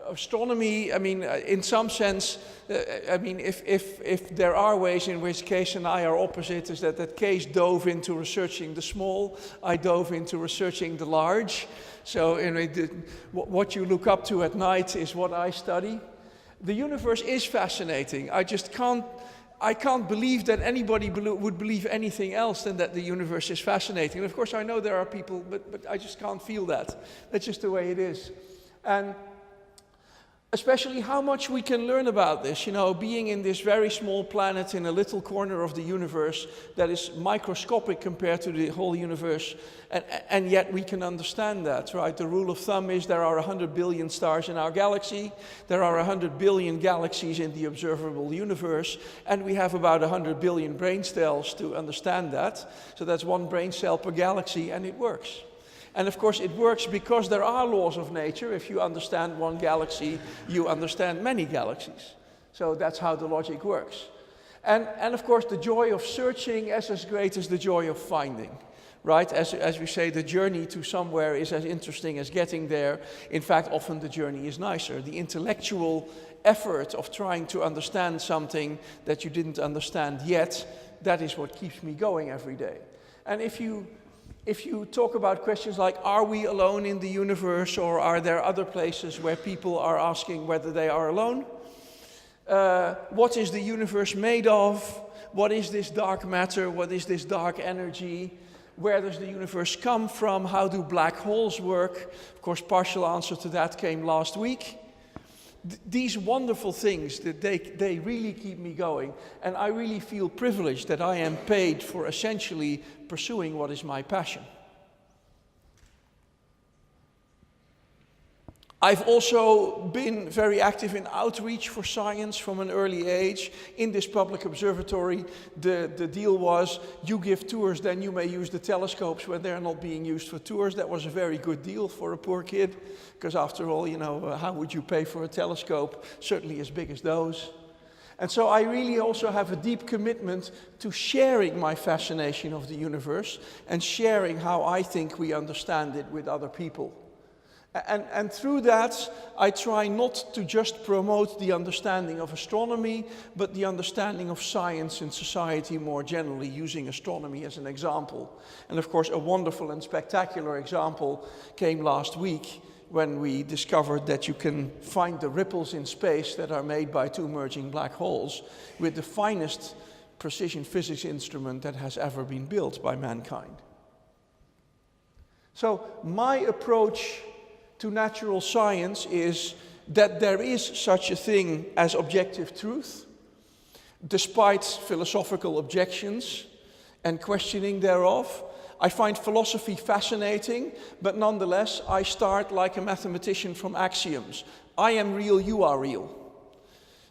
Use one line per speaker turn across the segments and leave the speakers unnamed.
astronomy, I mean, in some sense, I mean, if there are ways in which Cees and I are opposite, is that Cees dove into researching the small, I dove into researching the large. So what you look up to at night is what I study. The universe is fascinating. I can't believe that anybody would believe anything else than that the universe is fascinating. And of course, I know there are people, but I just can't feel that. That's just the way it is. And especially how much we can learn about this, you know, being in this very small planet in a little corner of the universe that is microscopic compared to the whole universe, and yet we can understand that, right? The rule of thumb is there are 100 billion stars in our galaxy, there are 100 billion galaxies in the observable universe, and we have about 100 billion brain cells to understand that. So that's one brain cell per galaxy, and it works. And of course it works because there are laws of nature. If you understand one galaxy, you understand many galaxies. So that's how the logic works. And of course the joy of searching is as great as the joy of finding. Right? As we say, the journey to somewhere is as interesting as getting there. In fact, often the journey is nicer. The intellectual effort of trying to understand something that you didn't understand yet, that is what keeps me going every day. And if you talk about questions like, are we alone in the universe, or are there other places where people are asking whether they are alone? What is the universe made of? What is this dark matter? What is this dark energy? Where does the universe come from? How do black holes work? Of course, partial answer to that came last week. These wonderful things, they really keep me going. And I really feel privileged that I am paid for essentially pursuing what is my passion. I've also been very active in outreach for science from an early age. In this public observatory, the deal was, you give tours, then you may use the telescopes when they're not being used for tours. That was a very good deal for a poor kid, because after all, you know, how would you pay for a telescope, certainly as big as those? And so I really also have a deep commitment to sharing my fascination of the universe and sharing how I think we understand it with other people. And through that, I try not to just promote the understanding of astronomy, but the understanding of science and society more generally, using astronomy as an example. And of course, a wonderful and spectacular example came last week when we discovered that you can find the ripples in space that are made by two merging black holes with the finest precision physics instrument that has ever been built by mankind. So my approach to natural science is that there is such a thing as objective truth, despite philosophical objections and questioning thereof. I find philosophy fascinating, but nonetheless, I start like a mathematician from axioms. I am real, you are real.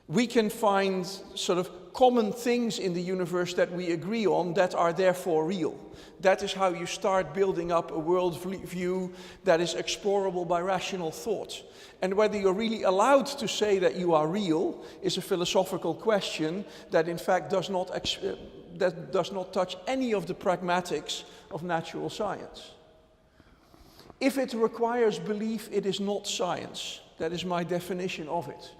We can find sort of common things in the universe that we agree on that are therefore real. That is how you start building up a world view that is explorable by rational thought. And whether you're really allowed to say that you are real is a philosophical question that in fact does not touch any of the pragmatics of natural science. If it requires belief, it is not science. That is my definition of it.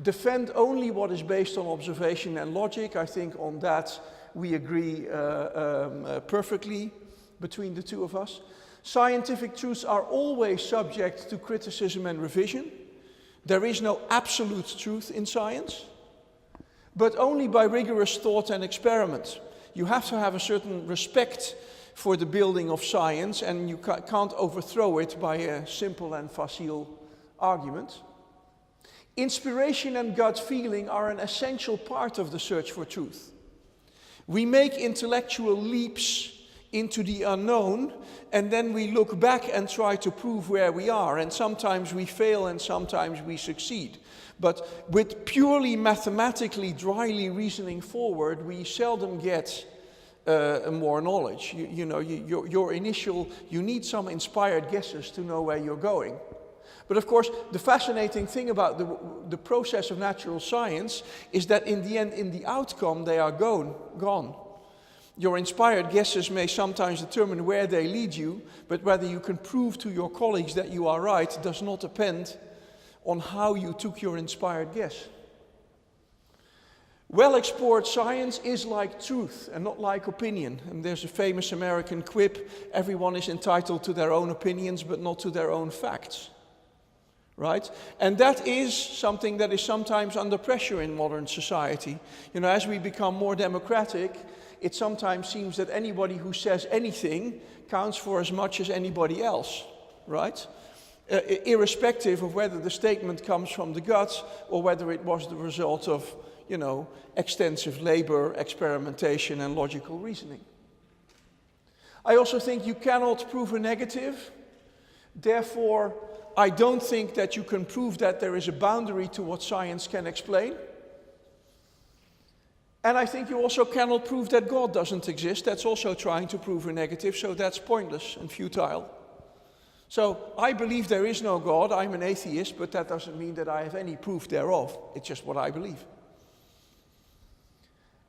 Defend only what is based on observation and logic. I think on that we agree perfectly between the two of us. Scientific truths are always subject to criticism and revision. There is no absolute truth in science, but only by rigorous thought and experiment. You have to have a certain respect for the building of science, and you can't overthrow it by a simple and facile argument. Inspiration and gut feeling are an essential part of the search for truth. We make intellectual leaps into the unknown, and then we look back and try to prove where we are, and sometimes we fail and sometimes we succeed. But with purely mathematically, dryly reasoning forward, we seldom get more knowledge. You need some inspired guesses to know where you're going. But of course, the fascinating thing about the process of natural science is that in the end, in the outcome, they are gone. Your inspired guesses may sometimes determine where they lead you, but whether you can prove to your colleagues that you are right does not depend on how you took your inspired guess. Well-explored science is like truth and not like opinion. And there's a famous American quip, everyone is entitled to their own opinions but not to their own facts. Right? And that is something that is sometimes under pressure in modern society. You know, as we become more democratic, it sometimes seems that anybody who says anything counts for as much as anybody else, right? Irrespective of whether the statement comes from the gut or whether it was the result of, you know, extensive labor, experimentation, and logical reasoning. I also think you cannot prove a negative. Therefore, I don't think that you can prove that there is a boundary to what science can explain. And I think you also cannot prove that God doesn't exist. That's also trying to prove a negative, so that's pointless and futile. So I believe there is no God. I'm an atheist, but that doesn't mean that I have any proof thereof. It's just what I believe.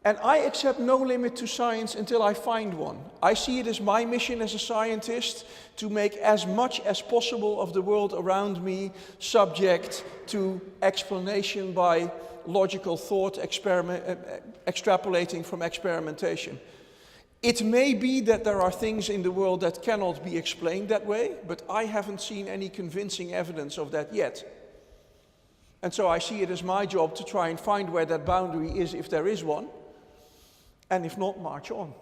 And I accept no limit to science until I find one. I see it as my mission as a scientist to make as much as possible of the world around me subject to explanation by logical thought, extrapolating from experimentation. It may be that there are things in the world that cannot be explained that way, but I haven't seen any convincing evidence of that yet. And so I see it as my job to try and find where that boundary is, if there is one. And if not, march on.